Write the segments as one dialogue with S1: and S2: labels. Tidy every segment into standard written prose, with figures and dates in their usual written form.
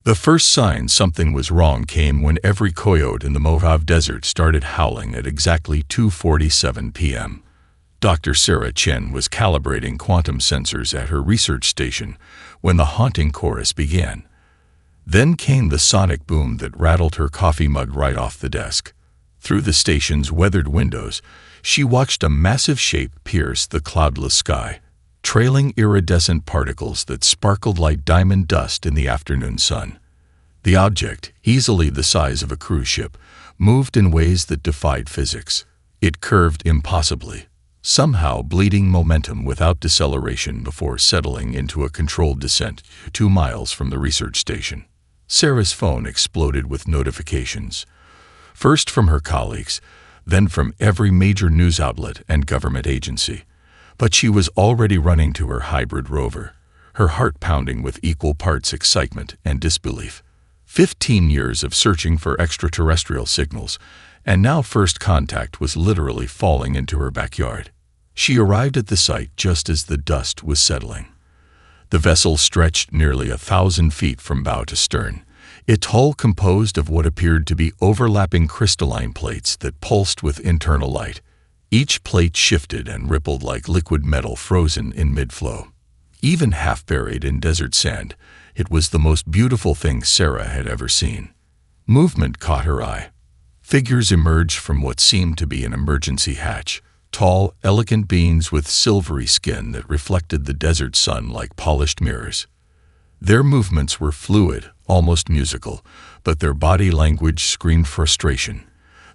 S1: The first sign something was wrong came when every coyote in the Mojave Desert started howling at exactly 2:47 p.m. Dr. Sarah Chen was calibrating quantum sensors at her research station when the haunting chorus began. Then came the sonic boom that rattled her coffee mug right off the desk. Through the station's weathered windows, she watched a massive shape pierce the cloudless sky, trailing iridescent particles that sparkled like diamond dust in the afternoon sun. The object, easily the size of a cruise ship, moved in ways that defied physics. It curved impossibly, somehow bleeding momentum without deceleration before settling into a controlled descent 2 miles from the research station. Sarah's phone exploded with notifications, first from her colleagues, then from every major news outlet and government agency. But she was already running to her hybrid rover, her heart pounding with equal parts excitement and disbelief. 15 years of searching for extraterrestrial signals, and now first contact was literally falling into her backyard. She arrived at the site just as the dust was settling. The vessel stretched nearly 1,000 feet from bow to stern, its hull composed of what appeared to be overlapping crystalline plates that pulsed with internal light. Each plate shifted and rippled like liquid metal frozen in mid-flow. Even half buried in desert sand, it was the most beautiful thing Sarah had ever seen. Movement caught her eye. Figures emerged from what seemed to be an emergency hatch, tall, elegant beings with silvery skin that reflected the desert sun like polished mirrors. Their movements were fluid, almost musical, but their body language screamed frustration.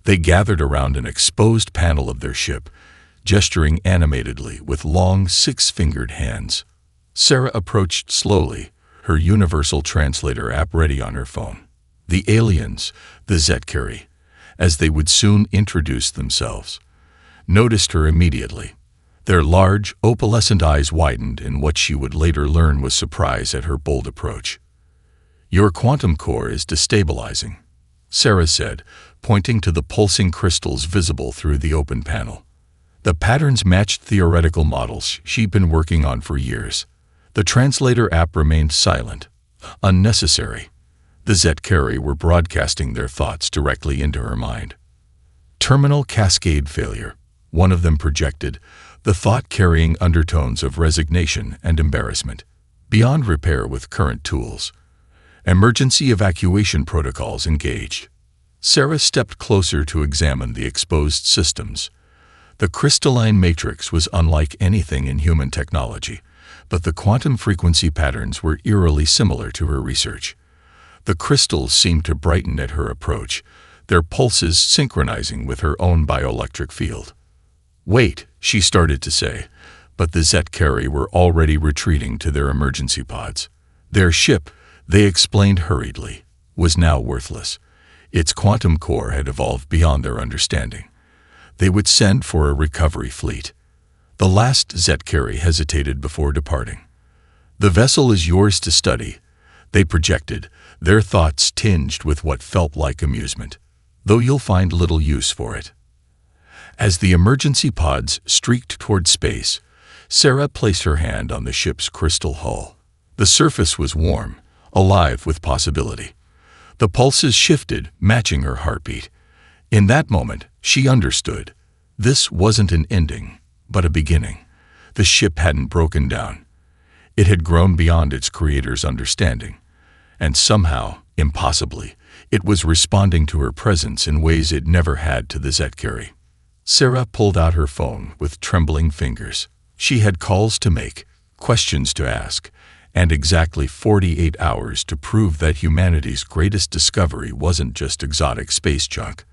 S1: They gathered around an exposed panel of their ship, gesturing animatedly with long, 6-fingered hands. Sarah approached slowly, her universal translator app ready on her phone. The aliens, the Zetkari, as they would soon introduce themselves, noticed her immediately. Their large, opalescent eyes widened in what she would later learn was surprise at her bold approach. "Your quantum core is destabilizing," Sarah said, pointing to the pulsing crystals visible through the open panel. The patterns matched theoretical models she'd been working on for years. The translator app remained silent, unnecessary. The Zetkari were broadcasting their thoughts directly into her mind. "Terminal cascade failure," one of them projected, the thought carrying undertones of resignation and embarrassment. "Beyond repair with current tools. Emergency evacuation protocols engaged." Sarah stepped closer to examine the exposed systems. The crystalline matrix was unlike anything in human technology, but the quantum frequency patterns were eerily similar to her research. The crystals seemed to brighten at her approach, their pulses synchronizing with her own bioelectric field. "Wait," she started to say, but the Zetkari were already retreating to their emergency pods. Their ship, they explained hurriedly, was now worthless. Its quantum core had evolved beyond their understanding. They would send for a recovery fleet. The last Zetkari hesitated before departing. "The vessel is yours to study," they projected, their thoughts tinged with what felt like amusement, "though you'll find little use for it." As the emergency pods streaked toward space, Sarah placed her hand on the ship's crystal hull. The surface was warm, alive with possibility. The pulses shifted, matching her heartbeat. In that moment, she understood. This wasn't an ending, but a beginning. The ship hadn't broken down. It had grown beyond its creator's understanding. And somehow, impossibly, it was responding to her presence in ways it never had to the Zetkari. Sarah pulled out her phone with trembling fingers. She had calls to make, questions to ask, and exactly 48 hours to prove that humanity's greatest discovery wasn't just exotic space junk.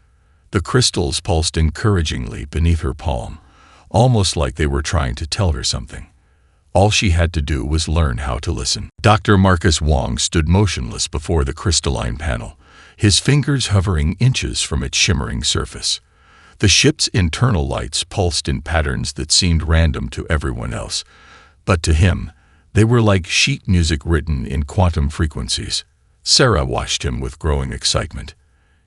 S1: The crystals pulsed encouragingly beneath her palm, almost like they were trying to tell her something. All she had to do was learn how to listen. Dr. Marcus Wong stood motionless before the crystalline panel, his fingers hovering inches from its shimmering surface. The ship's internal lights pulsed in patterns that seemed random to everyone else, but to him, they were like sheet music written in quantum frequencies. Sarah watched him with growing excitement.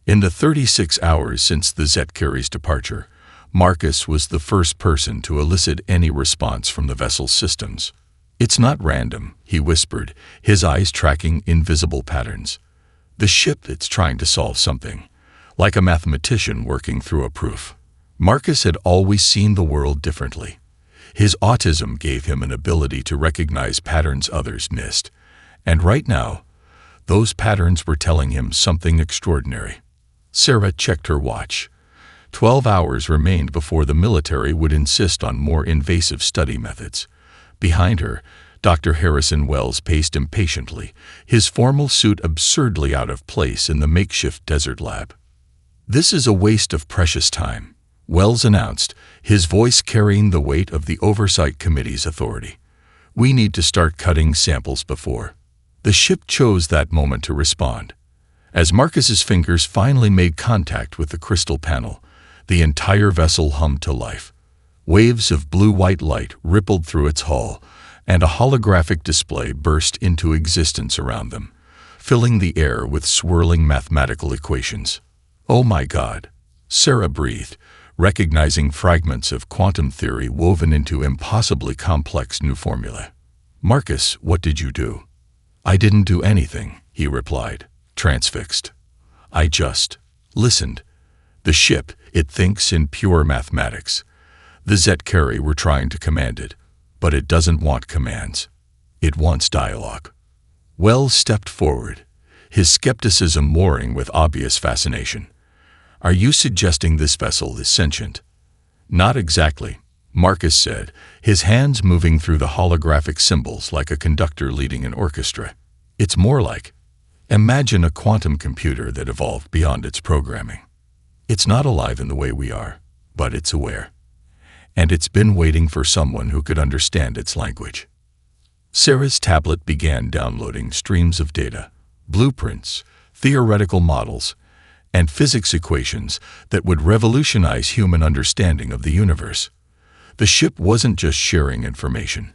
S1: In the 36 hours since the Zetkari's departure, Marcus was the first person to elicit any response from the vessel's systems. "It's not random," he whispered, his eyes tracking invisible patterns. "The ship, it's trying to solve something, like a mathematician working through a proof." Marcus had always seen the world differently. His autism gave him an ability to recognize patterns others missed, and right now, those patterns were telling him something extraordinary. Sarah checked her watch. 12 hours remained before the military would insist on more invasive study methods. Behind her, Dr. Harrison Wells paced impatiently, his formal suit absurdly out of place in the makeshift desert lab. "This is a waste of precious time," Wells announced, his voice carrying the weight of the Oversight Committee's authority. "We need to start cutting samples before." The ship chose that moment to respond. As Marcus's fingers finally made contact with the crystal panel, the entire vessel hummed to life. Waves of blue-white light rippled through its hull, and a holographic display burst into existence around them, filling the air with swirling mathematical equations. "Oh my God," Sarah breathed, recognizing fragments of quantum theory woven into impossibly complex new formulae. "Marcus, what did you do?" "I didn't do anything," he replied, transfixed. "I just listened. The ship, it thinks in pure mathematics. The Zetkari were trying to command it, but it doesn't want commands. It wants dialogue." Wells stepped forward, his skepticism warring with obvious fascination. "Are you suggesting this vessel is sentient?" "Not exactly," Marcus said, his hands moving through the holographic symbols like a conductor leading an orchestra. "It's more like, imagine a quantum computer that evolved beyond its programming. It's not alive in the way we are, but it's aware. And it's been waiting for someone who could understand its language." Sarah's tablet began downloading streams of data, blueprints, theoretical models, and physics equations that would revolutionize human understanding of the universe. The ship wasn't just sharing information,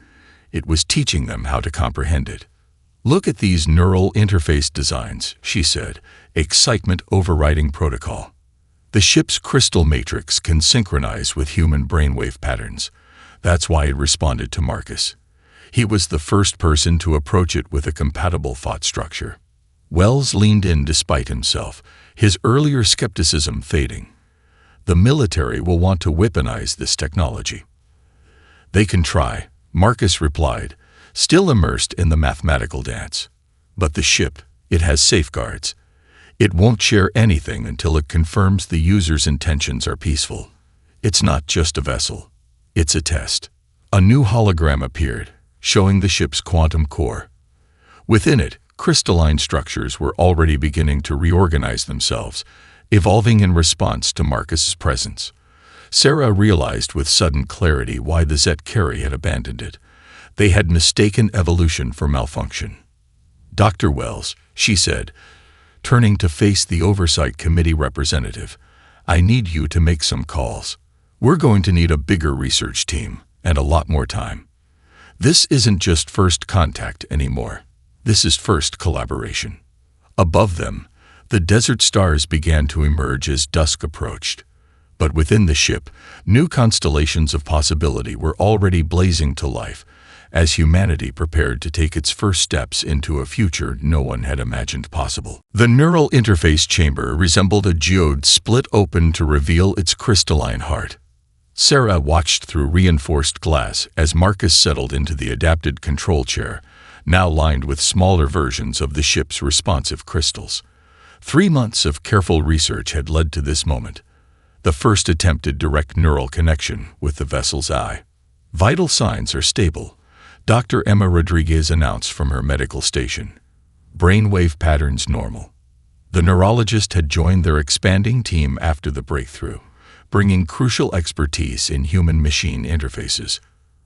S1: it was teaching them how to comprehend it. "Look at these neural interface designs," she said, excitement overriding protocol. "The ship's crystal matrix can synchronize with human brainwave patterns. That's why it responded to Marcus. He was the first person to approach it with a compatible thought structure." Wells leaned in despite himself, his earlier skepticism fading. "The military will want to weaponize this technology." "They can try," Marcus replied, still immersed in the mathematical dance. "But the ship, it has safeguards. It won't share anything until it confirms the user's intentions are peaceful. It's not just a vessel. It's a test." A new hologram appeared, showing the ship's quantum core. Within it, crystalline structures were already beginning to reorganize themselves, evolving in response to Marcus's presence. Sarah realized with sudden clarity why the Zetkari had abandoned it. They had mistaken evolution for malfunction. "Dr. Wells," she said, turning to face the Oversight Committee representative, "I need you to make some calls. We're going to need a bigger research team and a lot more time. This isn't just first contact anymore. This is first collaboration." Above them, the desert stars began to emerge as dusk approached. But within the ship, new constellations of possibility were already blazing to life, as humanity prepared to take its first steps into a future no one had imagined possible. The neural interface chamber resembled a geode split open to reveal its crystalline heart. Sarah watched through reinforced glass as Marcus settled into the adapted control chair, now lined with smaller versions of the ship's responsive crystals. 3 months of careful research had led to this moment, the first attempted direct neural connection with the vessel's eye. "Vital signs are stable," Dr. Emma Rodriguez announced from her medical station. "Brainwave patterns normal." The neurologist had joined their expanding team after the breakthrough, bringing crucial expertise in human-machine interfaces.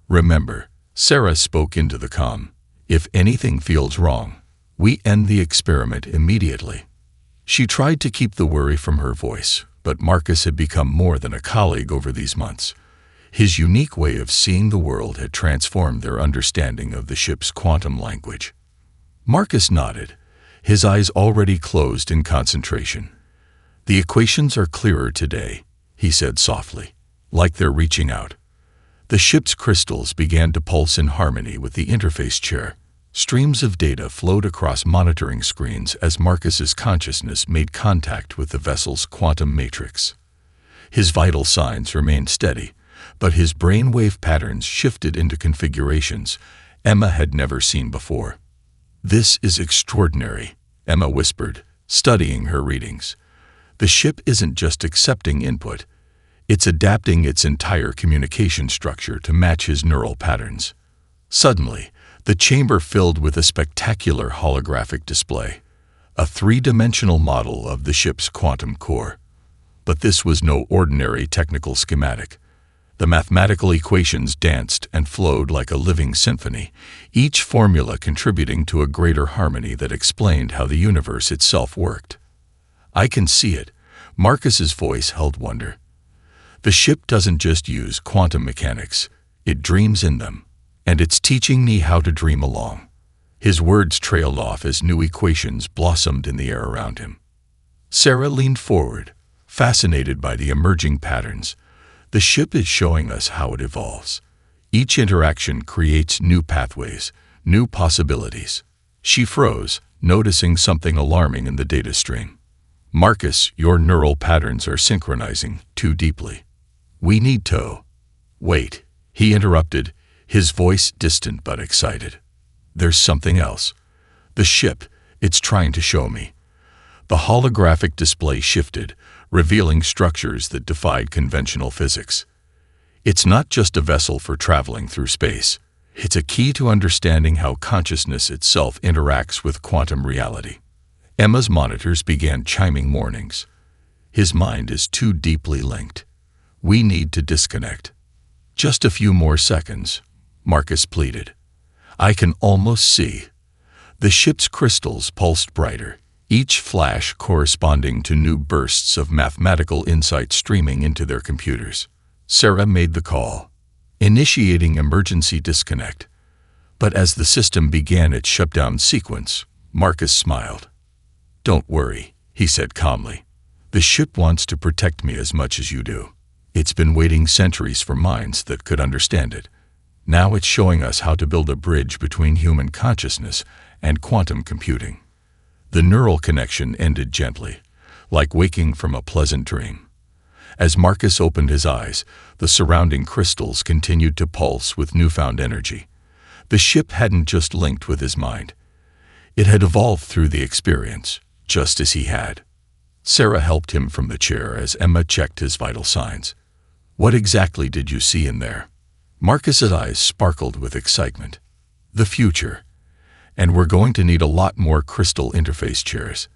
S1: "Remember," Sarah spoke into the comm, "if anything feels wrong, we end the experiment immediately." She tried to keep the worry from her voice, but Marcus had become more than a colleague over these months. His unique way of seeing the world had transformed their understanding of the ship's quantum language. Marcus nodded, his eyes already closed in concentration. "The equations are clearer today," he said softly, "like they're reaching out. The ship's crystals began to pulse in harmony with the interface chair. Streams of data flowed across monitoring screens as Marcus's consciousness made contact with the vessel's quantum matrix. His vital signs remained steady, but his brainwave patterns shifted into configurations Emma had never seen before. "This is extraordinary," Emma whispered, studying her readings. "The ship isn't just accepting input, it's adapting its entire communication structure to match his neural patterns." Suddenly, the chamber filled with a spectacular holographic display, a three-dimensional model of the ship's quantum core. But this was no ordinary technical schematic. The mathematical equations danced and flowed like a living symphony, each formula contributing to a greater harmony that explained how the universe itself worked. "I can see it," Marcus's voice held wonder. "The ship doesn't just use quantum mechanics, it dreams in them. And it's teaching me how to dream along." His words trailed off as new equations blossomed in the air around him. Sarah leaned forward, fascinated by the emerging patterns. "The ship is showing us how it evolves. Each interaction creates new pathways, new possibilities." She froze, noticing something alarming in the data stream. "Marcus, your neural patterns are synchronizing too deeply. We need to—" "Wait," he interrupted, his voice distant but excited. "There's something else. The ship, it's trying to show me." The holographic display shifted, revealing structures that defied conventional physics. "It's not just a vessel for traveling through space. It's a key to understanding how consciousness itself interacts with quantum reality." Emma's monitors began chiming warnings. "His mind is too deeply linked. We need to disconnect." "Just a few more seconds," Marcus pleaded. "I can almost see." The ship's crystals pulsed brighter, each flash corresponding to new bursts of mathematical insight streaming into their computers. Sarah made the call, initiating emergency disconnect. But as the system began its shutdown sequence, Marcus smiled. "Don't worry," he said calmly. "The ship wants to protect me as much as you do. It's been waiting centuries for minds that could understand it. Now it's showing us how to build a bridge between human consciousness and quantum computing." The neural connection ended gently, like waking from a pleasant dream. As Marcus opened his eyes, the surrounding crystals continued to pulse with newfound energy. The ship hadn't just linked with his mind. It had evolved through the experience, just as he had. Sarah helped him from the chair as Emma checked his vital signs. "What exactly did you see in there?" Marcus's eyes sparkled with excitement. "The future. And we're going to need a lot more crystal interface chairs.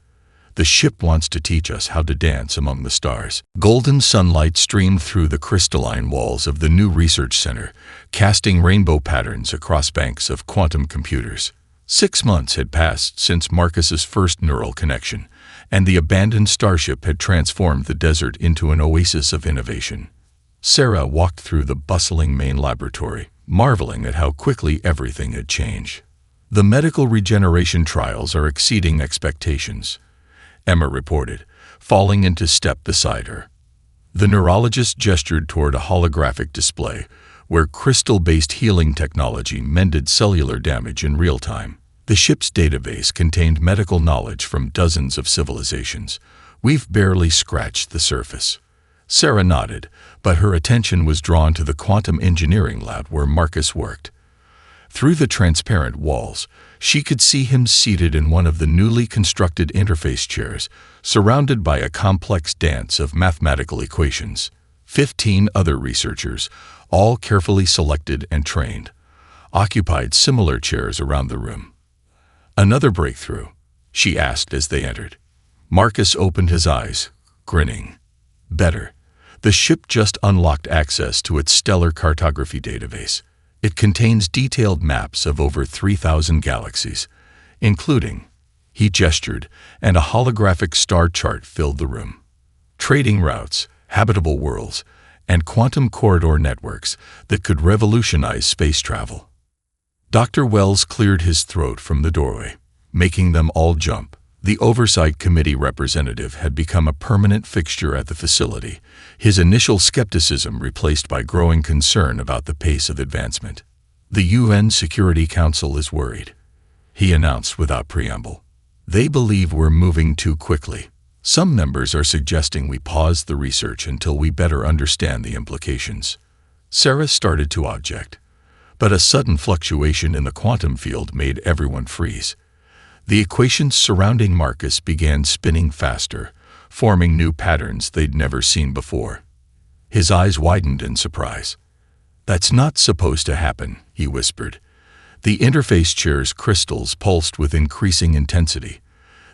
S1: The ship wants to teach us how to dance among the stars." Golden sunlight streamed through the crystalline walls of the new research center, casting rainbow patterns across banks of quantum computers. 6 months had passed since Marcus's first neural connection, and the abandoned Starship had transformed the desert into an oasis of innovation. Sarah walked through the bustling main laboratory, marveling at how quickly everything had changed. "The medical regeneration trials are exceeding expectations," Emma reported, falling into step beside her. The neurologist gestured toward a holographic display, where crystal-based healing technology mended cellular damage in real time. The ship's database contained medical knowledge from dozens of civilizations. "We've barely scratched the surface." Sarah nodded, but her attention was drawn to the quantum engineering lab where Marcus worked. Through the transparent walls, she could see him seated in one of the newly constructed interface chairs, surrounded by a complex dance of mathematical equations. 15 other researchers, all carefully selected and trained, occupied similar chairs around the room. "Another breakthrough?" she asked as they entered. Marcus opened his eyes, grinning. "Better. The ship just unlocked access to its stellar cartography database. It contains detailed maps of over 3,000 galaxies, including," he gestured, and a holographic star chart filled the room. "Trading routes, habitable worlds, and quantum corridor networks that could revolutionize space travel." Dr. Wells cleared his throat from the doorway, making them all jump. The Oversight Committee representative had become a permanent fixture at the facility, his initial skepticism replaced by growing concern about the pace of advancement. "The UN Security Council is worried," he announced without preamble. "They believe we're moving too quickly. Some members are suggesting we pause the research until we better understand the implications." Sarah started to object, but a sudden fluctuation in the quantum field made everyone freeze. The equations surrounding Marcus began spinning faster, forming new patterns they'd never seen before. His eyes widened in surprise. "That's not supposed to happen," he whispered. The interface chair's crystals pulsed with increasing intensity.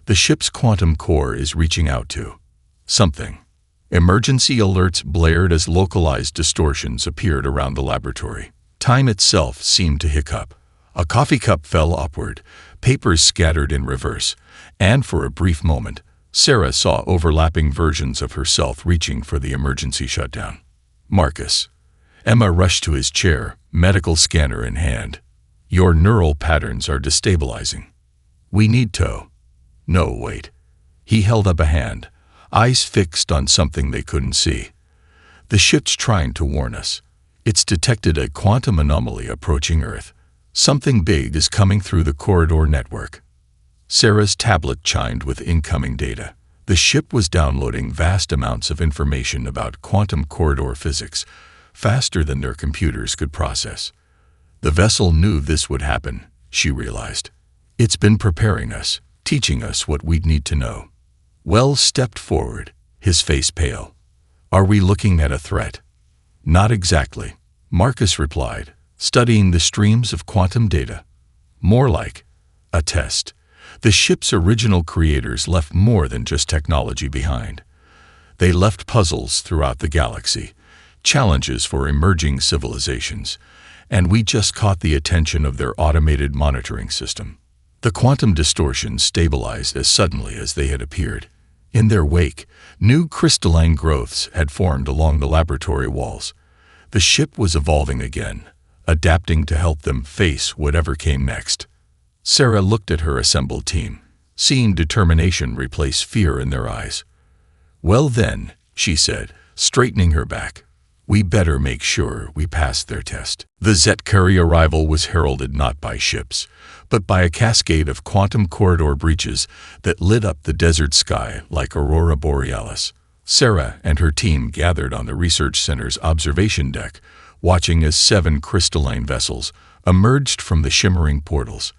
S1: "The ship's quantum core is reaching out to something." Emergency alerts blared as localized distortions appeared around the laboratory. Time itself seemed to hiccup. A coffee cup fell upward, papers scattered in reverse, and for a brief moment, Sarah saw overlapping versions of herself reaching for the emergency shutdown. "Marcus." Emma rushed to his chair, medical scanner in hand. "Your neural patterns are destabilizing. We need to." "No, wait." He held up a hand, eyes fixed on something they couldn't see. "The ship's trying to warn us. It's detected a quantum anomaly approaching Earth. Something big is coming through the corridor network." Sarah's tablet chimed with incoming data. The ship was downloading vast amounts of information about quantum corridor physics, faster than their computers could process. The vessel knew this would happen, she realized. It's been preparing us, teaching us what we'd need to know. Wells stepped forward, his face pale. "Are we looking at a threat?" "Not exactly," Marcus replied, studying the streams of quantum data. "More like a test." The ship's original creators left more than just technology behind. They left puzzles throughout the galaxy, challenges for emerging civilizations, and we just caught the attention of their automated monitoring system. The quantum distortions stabilized as suddenly as they had appeared. In their wake, new crystalline growths had formed along the laboratory walls. The ship was evolving again, adapting to help them face whatever came next. Sarah looked at her assembled team, seeing determination replace fear in their eyes. "Well then," she said, straightening her back, "we better make sure we pass their test." The Zetkari arrival was heralded not by ships, but by a cascade of quantum corridor breaches that lit up the desert sky like aurora borealis. Sarah and her team gathered on the research center's observation deck, watching as 7 crystalline vessels emerged from the shimmering portals.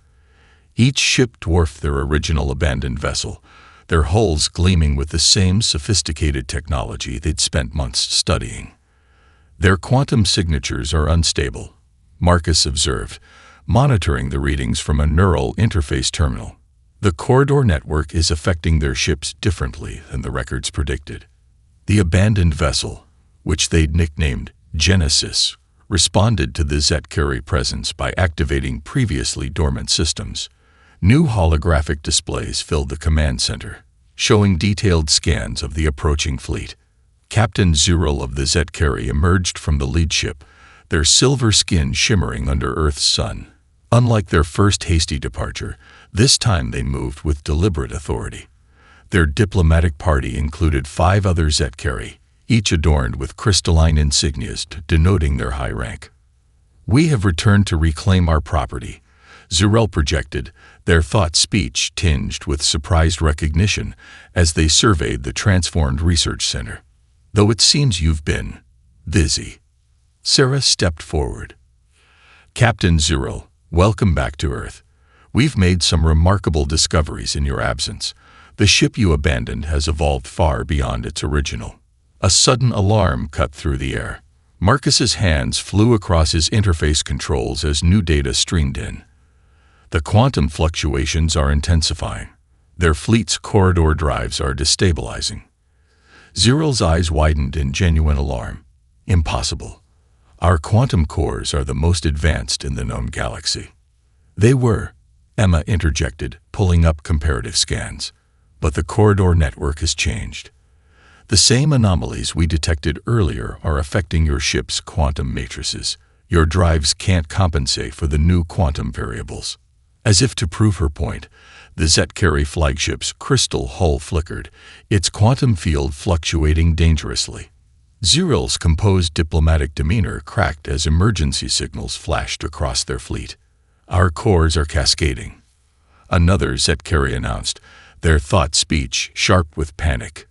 S1: Each ship dwarfed their original abandoned vessel, their hulls gleaming with the same sophisticated technology they'd spent months studying. "Their quantum signatures are unstable," Marcus observed, monitoring the readings from a neural interface terminal. "The corridor network is affecting their ships differently than the records predicted." The abandoned vessel, which they'd nicknamed Genesis, responded to the Zetkari presence by activating previously dormant systems. New holographic displays filled the command center, showing detailed scans of the approaching fleet. Captain Zuril of the Zetkari emerged from the lead ship, their silver skin shimmering under Earth's sun. Unlike their first hasty departure, this time they moved with deliberate authority. Their diplomatic party included 5 other Zetkari, each adorned with crystalline insignias denoting their high rank. "We have returned to reclaim our property," Zurel projected, their thought speech tinged with surprised recognition as they surveyed the transformed research center. "Though it seems you've been busy." Sarah stepped forward. "Captain Zurel, welcome back to Earth. We've made some remarkable discoveries in your absence. The ship you abandoned has evolved far beyond its original." A sudden alarm cut through the air. Marcus's hands flew across his interface controls as new data streamed in. "The quantum fluctuations are intensifying. Their fleet's corridor drives are destabilizing." Zurel's eyes widened in genuine alarm. "Impossible. Our quantum cores are the most advanced in the known galaxy." "They were," Emma interjected, pulling up comparative scans. "But the corridor network has changed. The same anomalies we detected earlier are affecting your ship's quantum matrices. Your drives can't compensate for the new quantum variables." As if to prove her point, The Zetkari flagship's crystal hull flickered, its quantum field fluctuating dangerously. Ziral's composed diplomatic demeanor cracked as emergency signals flashed across their fleet. "Our cores are cascading," another Zetkari announced, their thought speech sharp with panic.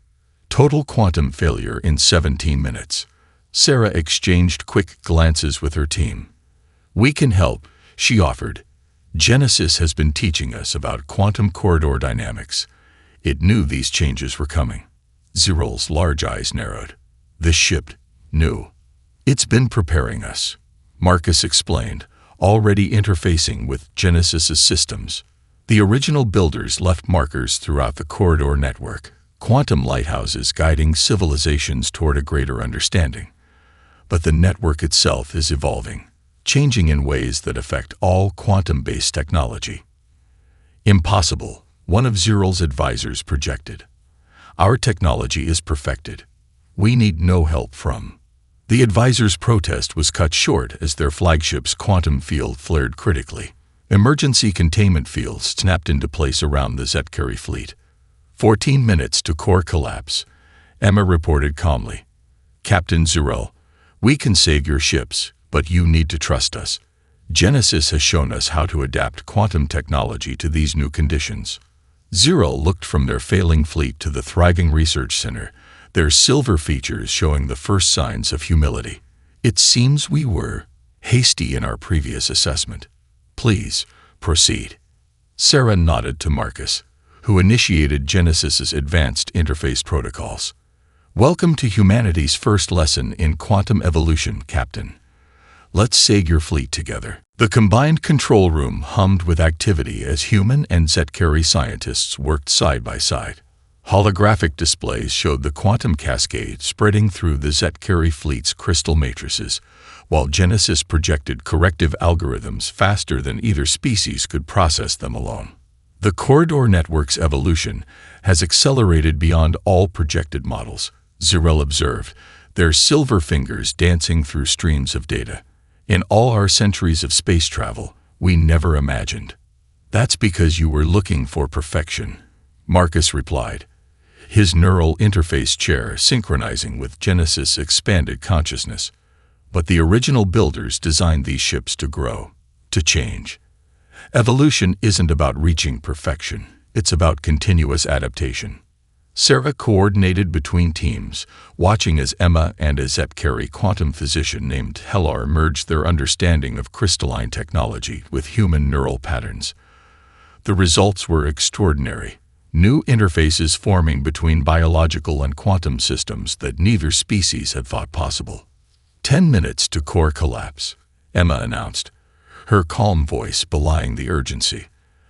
S1: "Total quantum failure in 17 minutes. Sarah exchanged quick glances with her team. "We can help," she offered. "Genesis has been teaching us about quantum corridor dynamics. It knew these changes were coming." Ziral's large eyes narrowed. "The ship knew. It's been preparing us," Marcus explained, already interfacing with Genesis's systems. The original builders left markers throughout the corridor network, quantum lighthouses guiding civilizations toward a greater understanding. But the network itself is evolving, changing in ways that affect all quantum-based technology. "Impossible," one of Ziral's advisors projected. "Our technology is perfected. We need no help from." The advisor's protest was cut short as their flagship's quantum field flared critically. Emergency containment fields snapped into place around the Zetkari fleet. 14 minutes to core collapse," Emma reported calmly. "Captain Ziral, we can save your ships, but you need to trust us. Genesis has shown us how to adapt quantum technology to these new conditions." Ziral looked from their failing fleet to the thriving research center, their silver features showing the first signs of humility. "It seems we were hasty in our previous assessment. Please, proceed." Sarah nodded to Marcus, who initiated Genesis's advanced interface protocols. "Welcome to humanity's first lesson in quantum evolution, Captain. Let's save your fleet together." The combined control room hummed with activity as human and Zetkari scientists worked side by side. Holographic displays showed the quantum cascade spreading through the Zetkari fleet's crystal matrices, while Genesis projected corrective algorithms faster than either species could process them alone. The corridor network's evolution has accelerated beyond all projected models, Ziral observed, their silver fingers dancing through streams of data. "In all our centuries of space travel, we never imagined." "That's because you were looking for perfection," Marcus replied, his neural interface chair synchronizing with Genesis' expanded consciousness. "But the original builders designed these ships to grow, to change. Evolution isn't about reaching perfection, it's about continuous adaptation." Sarah coordinated between teams, watching as Emma and a Zetkari quantum physician named Hellar merged their understanding of crystalline technology with human neural patterns. The results were extraordinary. New interfaces forming between biological and quantum systems that neither species had thought possible. 10 minutes to core collapse," Emma announced, her calm voice belying the urgency.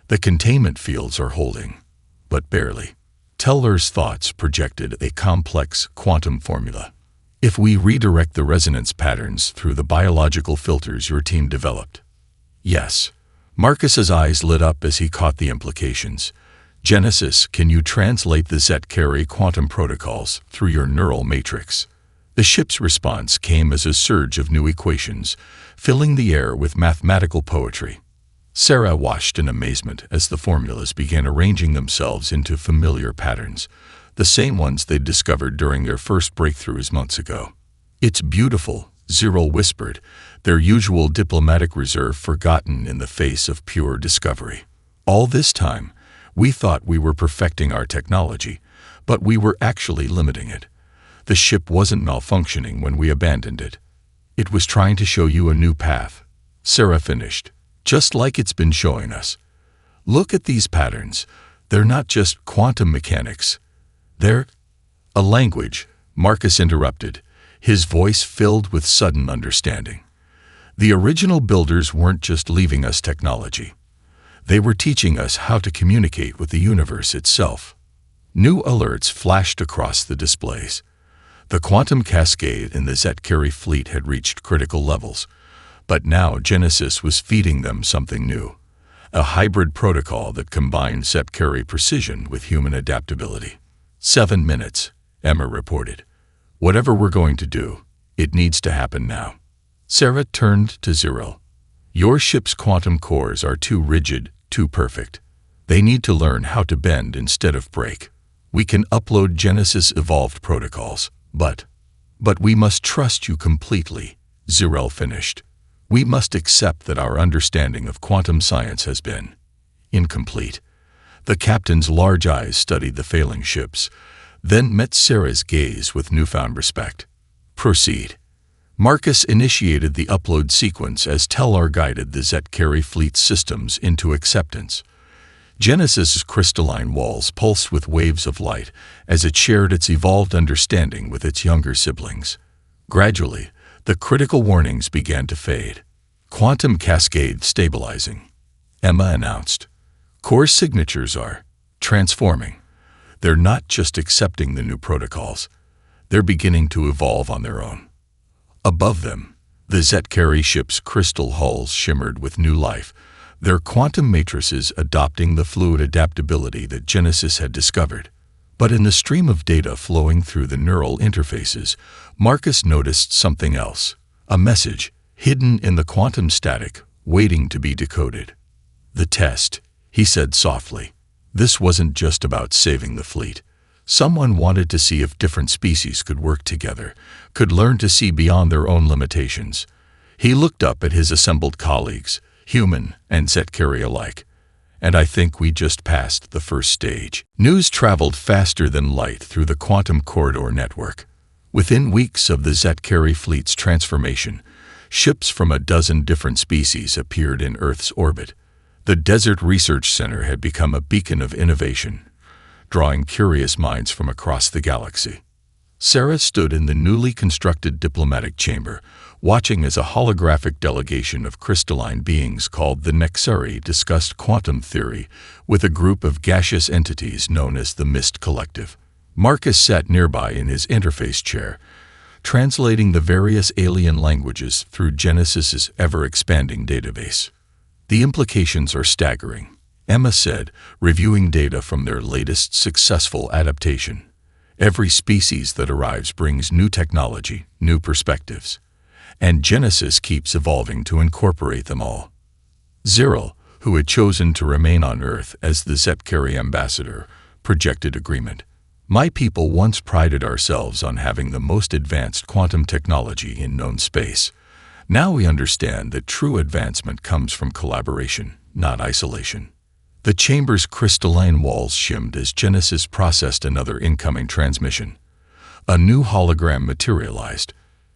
S1: "The containment fields are holding, but barely." Teller's thoughts projected a complex quantum formula. "If we redirect the resonance patterns through the biological filters your team developed." "Yes." Marcus's eyes lit up as he caught the implications. "Genesis, can you translate the Zetkari quantum protocols through your neural matrix?" The ship's response came as a surge of new equations, filling the air with mathematical poetry. Sarah watched in amazement as the formulas began arranging themselves into familiar patterns, the same ones they'd discovered during their first breakthroughs months ago. "It's beautiful," Ziral whispered, their usual diplomatic reserve forgotten in the face of pure discovery. "All this time, we thought we were perfecting our technology, but we were actually limiting it. The ship wasn't malfunctioning when we abandoned it. It was trying to show you a new path," Sarah finished, "just like it's been showing us. Look at these patterns. They're not just quantum mechanics. They're—" "A language," Marcus interrupted, his voice filled with sudden understanding. "The original builders weren't just leaving us technology. They were teaching us how to communicate with the universe itself." New alerts flashed across the displays. The quantum cascade in the Zetkari fleet had reached critical levels, but now Genesis was feeding them something new, a hybrid protocol that combined Zetkari precision with human adaptability. 7 minutes, Emma reported. "Whatever we're going to do, it needs to happen now." Sarah turned to Ziral. "Your ship's quantum cores are too rigid, too perfect. They need to learn how to bend instead of break. We can upload Genesis evolved protocols, but we must trust you completely, Zirel finished. We must accept that our understanding of quantum science has been incomplete. The captain's large eyes studied the failing ships, then met Sarah's gaze with newfound respect. Proceed. Marcus initiated the upload sequence as Tellar guided the Zet-Carry fleet's systems into acceptance. Genesis's crystalline walls pulsed with waves of light as it shared its evolved understanding with its younger siblings. Gradually, the critical warnings began to fade. Quantum cascade stabilizing, Emma announced. Core signatures are transforming. They're not just accepting the new protocols. They're beginning to evolve on their own. Above them, the Zet-Carry ship's crystal hulls shimmered with new life, their quantum matrices adopting the fluid adaptability that Genesis had discovered. But in the stream of data flowing through the neural interfaces, Marcus noticed something else, a message hidden in the quantum static, waiting to be decoded. The test, he said softly. This wasn't just about saving the fleet. Someone wanted to see if different species could work together, could learn to see beyond their own limitations. He looked up at his assembled colleagues, human and Zet-Carry alike. And I think we just passed the first stage. News traveled faster than light through the quantum corridor network. Within weeks of the Zet-Carry fleet's transformation, ships from a dozen different species appeared in Earth's orbit. The Desert Research Center had become a beacon of innovation, drawing curious minds from across the galaxy. Sarah stood in the newly constructed diplomatic chamber, watching as a holographic delegation of crystalline beings called the Nexari discussed quantum theory with a group of gaseous entities known as the Mist Collective. Marcus sat nearby in his interface chair, translating the various alien languages through Genesis's ever-expanding database. The implications are staggering, Emma said, reviewing data from their latest successful adaptation. Every species that arrives brings new technology, new perspectives. And Genesis keeps evolving to incorporate them all. Zirel, who had chosen to remain on Earth as the Zet-Carry ambassador, projected agreement. My people once prided ourselves on having the most advanced quantum technology in known space. Now we understand that true advancement comes from collaboration, not isolation. The chamber's crystalline walls shimmed as Genesis processed another incoming transmission. A new hologram materialized,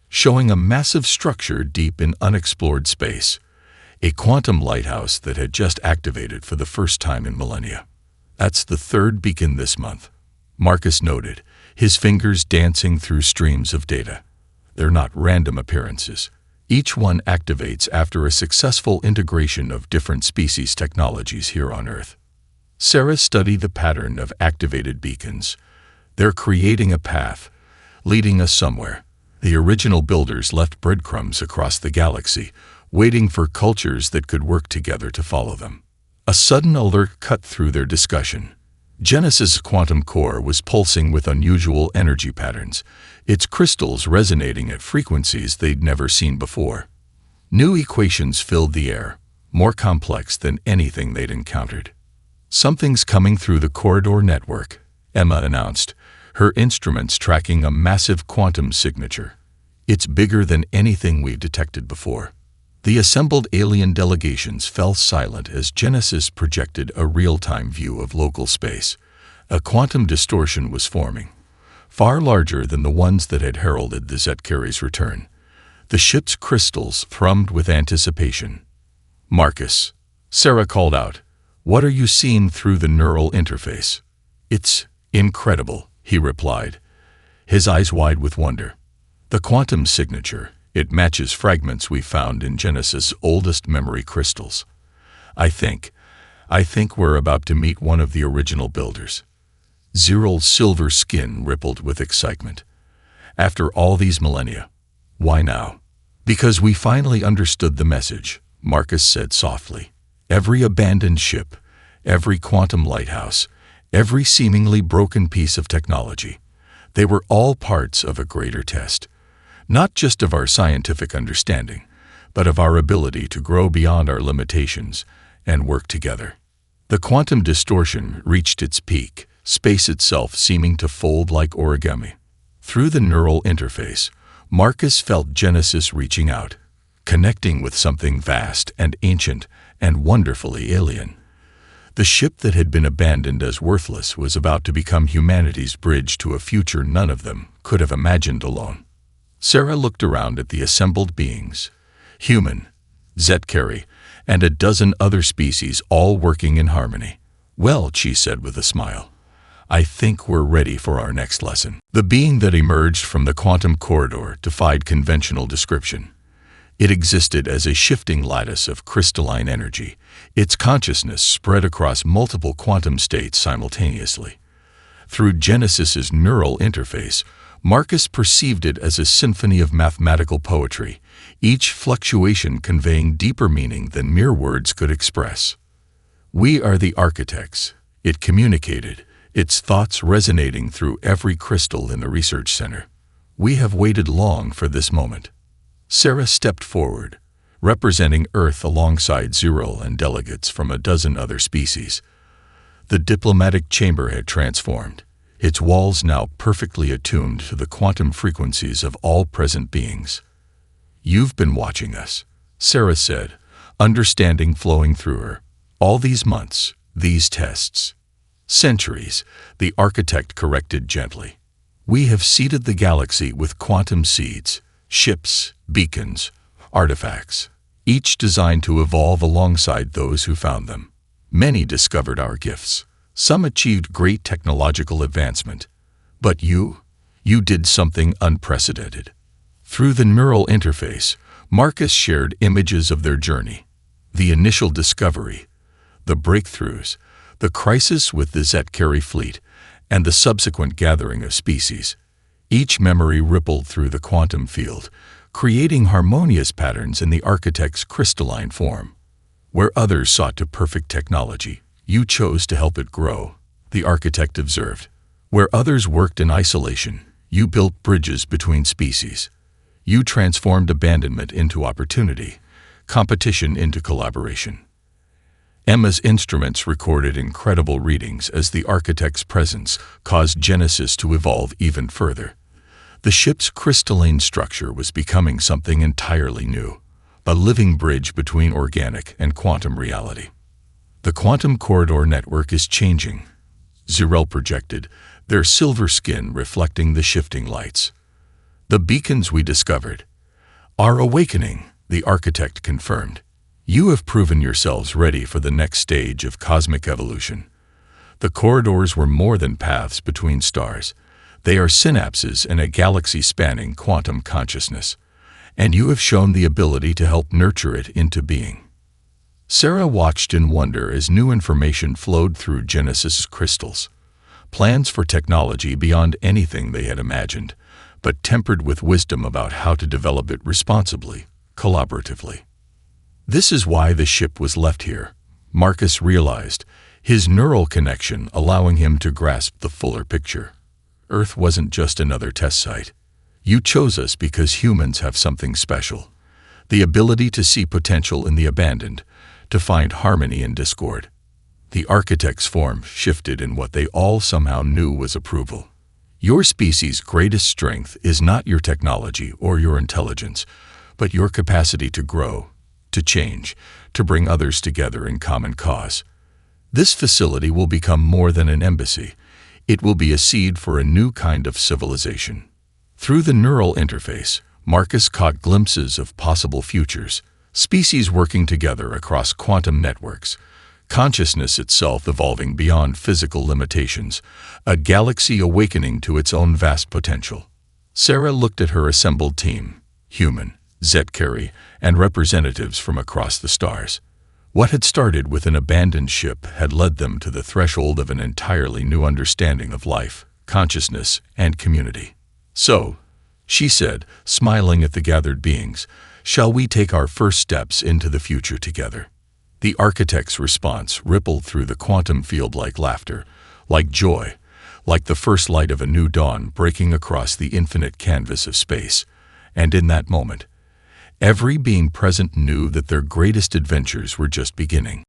S1: showing a massive structure deep in unexplored space, a quantum lighthouse that had just activated for the first time in millennia. That's the third beacon this month, Marcus noted, his fingers dancing through streams of data. They're not random appearances. Each one activates after a successful integration of different species technologies here on Earth. Sarah studied the pattern of activated beacons. They're creating a path, leading us somewhere. The original builders left breadcrumbs across the galaxy, waiting for cultures that could work together to follow them. A sudden alert cut through their discussion. Genesis' quantum core was pulsing with unusual energy patterns, its crystals resonating at frequencies they'd never seen before. New equations filled the air, more complex than anything they'd encountered. Something's coming through the corridor network, Emma announced, her instruments tracking a massive quantum signature. It's bigger than anything we've detected before. The assembled alien delegations fell silent as Genesis projected a real-time view of local space. A quantum distortion was forming, far larger than the ones that had heralded the Zet-Carry's return. The ship's crystals thrummed with anticipation. Marcus, Sarah called out, what are you seeing through the neural interface? It's incredible, he replied, his eyes wide with wonder. The quantum signature, it matches fragments we found in Genesis' oldest memory crystals. I think we're about to meet one of the original builders. Zirel's silver skin rippled with excitement. After all these millennia. Why now? Because we finally understood the message, Marcus said softly. Every abandoned ship, every quantum lighthouse, every seemingly broken piece of technology, they were all parts of a greater test. Not just of our scientific understanding, but of our ability to grow beyond our limitations and work together. The quantum distortion reached its peak, space itself seeming to fold like origami. Through the neural interface, Marcus felt Genesis reaching out, connecting with something vast and ancient and wonderfully alien. The ship that had been abandoned as worthless was about to become humanity's bridge to a future none of them could have imagined alone. Sarah looked around at the assembled beings, human, Zetkari, and a dozen other species all working in harmony. "Well," she said with a smile, "I think we're ready for our next lesson." The being that emerged from the quantum corridor defied conventional description. It existed as a shifting lattice of crystalline energy. Its consciousness spread across multiple quantum states simultaneously. Through Genesis's neural interface, Marcus perceived it as a symphony of mathematical poetry, each fluctuation conveying deeper meaning than mere words could express. "We are the architects," it communicated, its thoughts resonating through every crystal in the research center. "We have waited long for this moment." Sarah stepped forward, representing Earth alongside Ziril and delegates from a dozen other species. The diplomatic chamber had transformed, its walls now perfectly attuned to the quantum frequencies of all present beings. "You've been watching us," Sarah said, understanding flowing through her. "All these months, these tests." "Centuries," the architect corrected gently. "We have seeded the galaxy with quantum seeds, ships, beacons, artifacts, each designed to evolve alongside those who found them. Many discovered our gifts. Some achieved great technological advancement. But you did something unprecedented." Through the neural interface, Marcus shared images of their journey. The initial discovery, the breakthroughs, the crisis with the Zetkari fleet, and the subsequent gathering of species. Each memory rippled through the quantum field, creating harmonious patterns in the architect's crystalline form. Where others sought to perfect technology, you chose to help it grow, the architect observed. Where others worked in isolation, you built bridges between species. You transformed abandonment into opportunity, competition into collaboration. Emma's instruments recorded incredible readings as the architect's presence caused Genesis to evolve even further. The ship's crystalline structure was becoming something entirely new, a living bridge between organic and quantum reality. "The quantum corridor network is changing," Ziril projected, their silver skin reflecting the shifting lights. "The beacons we discovered are awakening," the architect confirmed. "You have proven yourselves ready for the next stage of cosmic evolution." The corridors were more than paths between stars. They are synapses in a galaxy-spanning quantum consciousness, and you have shown the ability to help nurture it into being. Sarah watched in wonder as new information flowed through Genesis's crystals. Plans for technology beyond anything they had imagined, but tempered with wisdom about how to develop it responsibly, collaboratively. This is why the ship was left here, Marcus realized, his neural connection allowing him to grasp the fuller picture. Earth wasn't just another test site. You chose us because humans have something special. The ability to see potential in the abandoned, to find harmony in discord. The architect's form shifted in what they all somehow knew was approval. Your species' greatest strength is not your technology or your intelligence, but your capacity to grow, to change, to bring others together in common cause. This facility will become more than an embassy. It will be a seed for a new kind of civilization. Through the neural interface, Marcus caught glimpses of possible futures, species working together across quantum networks, consciousness itself evolving beyond physical limitations, a galaxy awakening to its own vast potential. Sarah looked at her assembled team, human, Zetkari, and representatives from across the stars. What had started with an abandoned ship had led them to the threshold of an entirely new understanding of life, consciousness, and community. "So," she said, smiling at the gathered beings, "shall we take our first steps into the future together?" The architect's response rippled through the quantum field like laughter, like joy, like the first light of a new dawn breaking across the infinite canvas of space. And in that moment, every being present knew that their greatest adventures were just beginning.